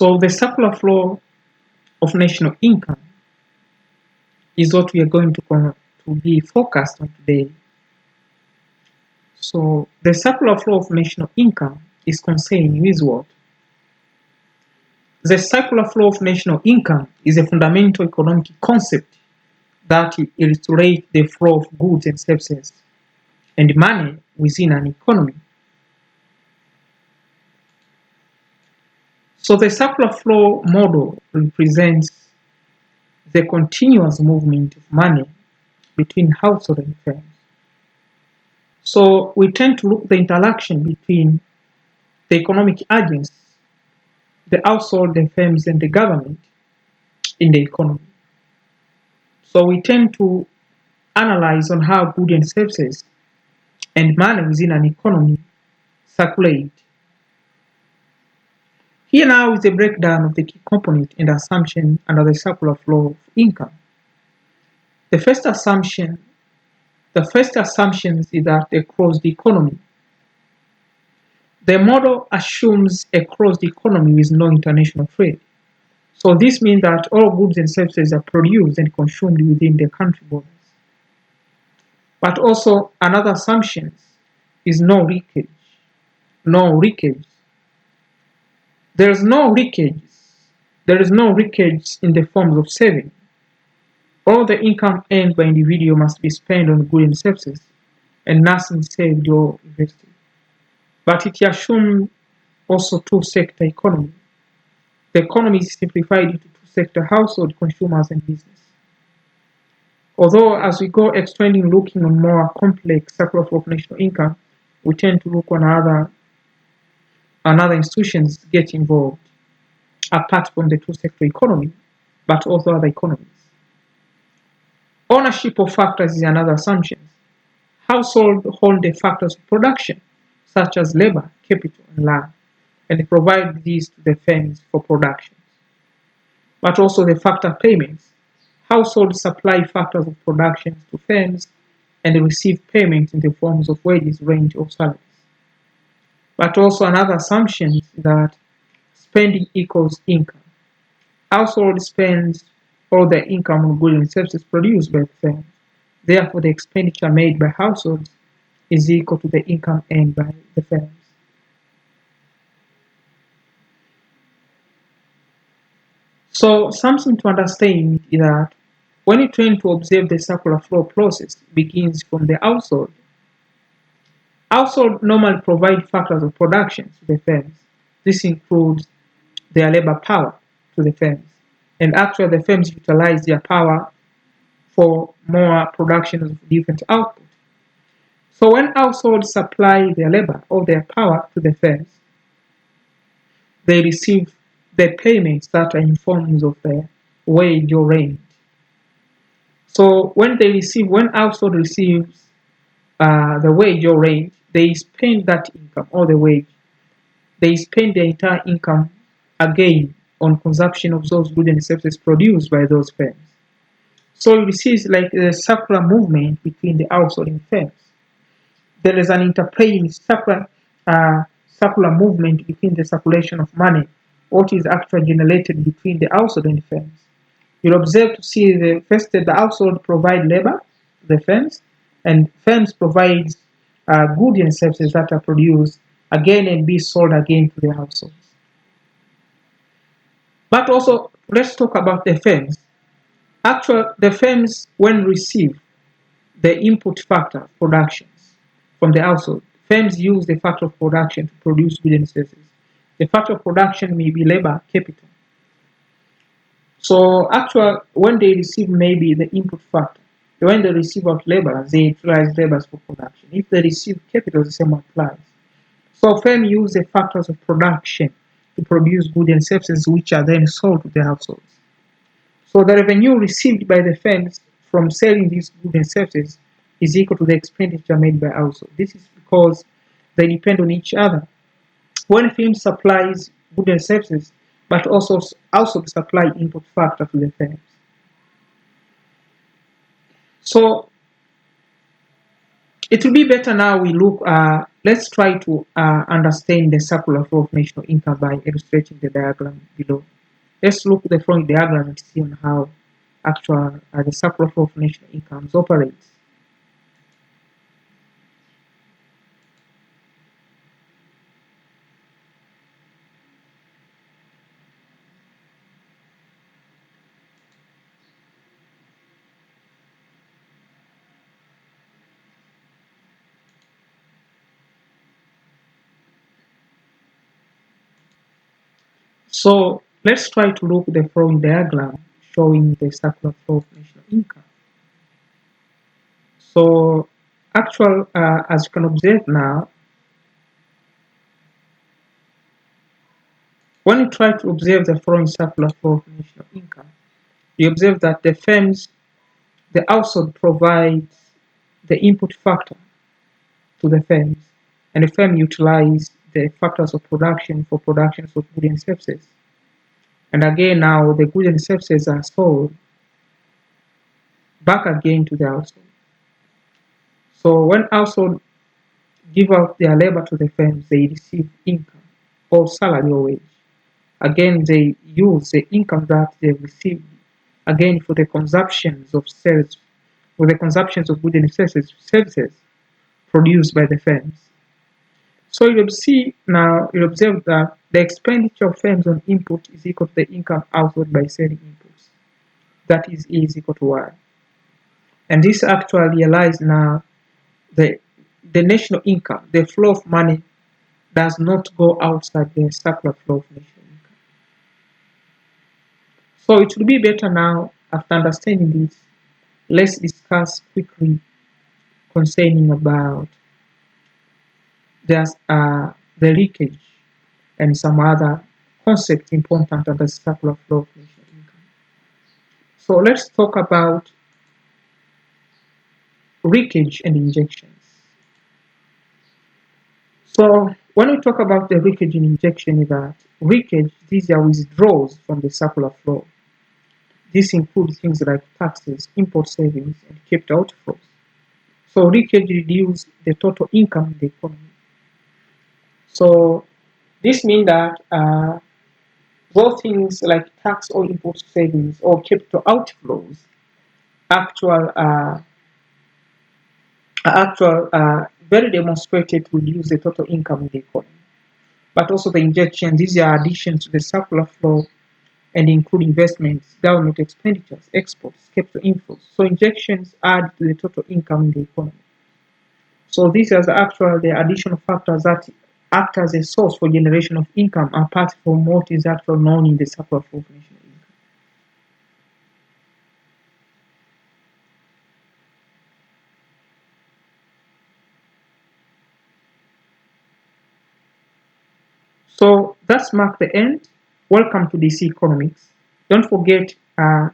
So the circular flow of national income is what we are going to be focused on today. So the circular flow of national income is concerned with what? The circular flow of national income is a fundamental economic concept that illustrates the flow of goods and services and money within an economy. So the circular flow model represents the continuous movement of money between households and firms. So we tend to look at the interaction between the economic agents, the household, the firms, and the government in the economy. So we tend to analyze on how goods and services and money within an economy circulate. Here now is a breakdown of the key component and assumption under the circular flow of income. The first assumption is that across the economy, the model assumes a closed economy with no international trade. So this means that all goods and services are produced and consumed within the country borders. But also another assumption is no leakage. No leakage. There is no leakage. There is no leakage in the forms of saving. All the income earned by individual must be spent on goods and services, and nothing saved or invested. But it assumes also two-sector economy. The economy is simplified into two-sector: household, consumers, and business. Although as we go extending, looking on more complex circular flow of national income, we tend to look on other institutions get involved, apart from the two-sector economy, but also other economies. Ownership of factors is another assumption. Households hold the factors of production, such as labor, capital, and land, and they provide these to the firms for production. But also the factor payments. Households supply factors of production to firms, and they receive payments in the forms of wages, rent, or salaries. But also another assumption is that spending equals income. Household spends all their income on goods and services produced by the firms. Therefore, the expenditure made by households is equal to the income earned by the firms. So something to understand is that when you try to observe the circular flow process, it begins from the household. Households normally provide factors of production to the firms. This includes their labor power to the firms. And actually, the firms utilize their power for more production of different output. So when households supply their labor or their power to the firms, they receive the payments that are in forms of wage or rent. So when household receives the wage or rent, they spend that income or the wage. They spend their entire income again on consumption of those goods and services produced by those firms. So you see it's like a circular movement between the household and firms. There is an interplay in circular movement between the circulation of money, what is actually generated between the household and the firms. You'll observe to see the household provide labor to the firms, and firms provide goods and services that are produced again and be sold again to the households. But also, let's talk about the firms. Actually, the firms, when receive the input factor productions from the household, firms use the factor of production to produce goods and services. The factor of production may be labor, capital. So actually, when they receive maybe the input factor, when they receive out labor, they utilize labor for production. If they receive capital, the same applies. So firms use the factors of production to produce goods and services which are then sold to the households. So the revenue received by the firms from selling these goods and services is equal to the expenditure made by households. This is because they depend on each other. When firms supplies goods and services, but also supply input factor to the firms. It will be better now we look, let's try to understand the circular flow of national income by illustrating the diagram below. Let's look at the following diagram and see on how actual the circular flow of national incomes operates. So let's try to look at the following diagram showing the circular flow of national income. So actual, as you can observe now, when you try to observe the following circular flow of national income, you observe that the firms, the household provides the input factor to the firms, and the firm utilize the factors of production for productions of goods and services. And again, now the goods and services are sold back again to the household. So when household give out their labor to the firms, they receive income or salary or wage. Again, they use the income that they received again for the consumptions of sales, for the consumptions of goods and services produced by the firms. So you see now, you observe that the expenditure of firms on input is equal to the income output by selling inputs. That is E is equal to Y. And this actually realize now the national income, the flow of money does not go outside the circular flow of national income. So it will be better now, after understanding this, let's discuss quickly concerning about the leakage and some other concepts important under the circular flow of national income. So let's talk about leakage and injections. So when we talk about the leakage and injection, is that leakage, these are withdrawals from the circular flow. This includes things like taxes, import savings, and capital outflows. So leakage reduces the total income in the economy. So this means that those things like tax or import savings or capital outflows very demonstrated to reduce the total income in the economy. But also the injection, these are additions to the circular flow and include investments, government expenditures, exports, capital inflows. So injections add to the total income in the economy. So these are the additional factors that act as a source for generation of income apart from what is actually known in the circular flow of national income. So that's marked the end. Welcome to DC Economics. Don't forget to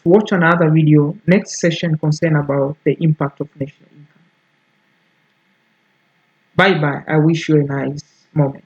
watch another video next session concern about the impact of national income. Bye bye. I wish you a nice moment.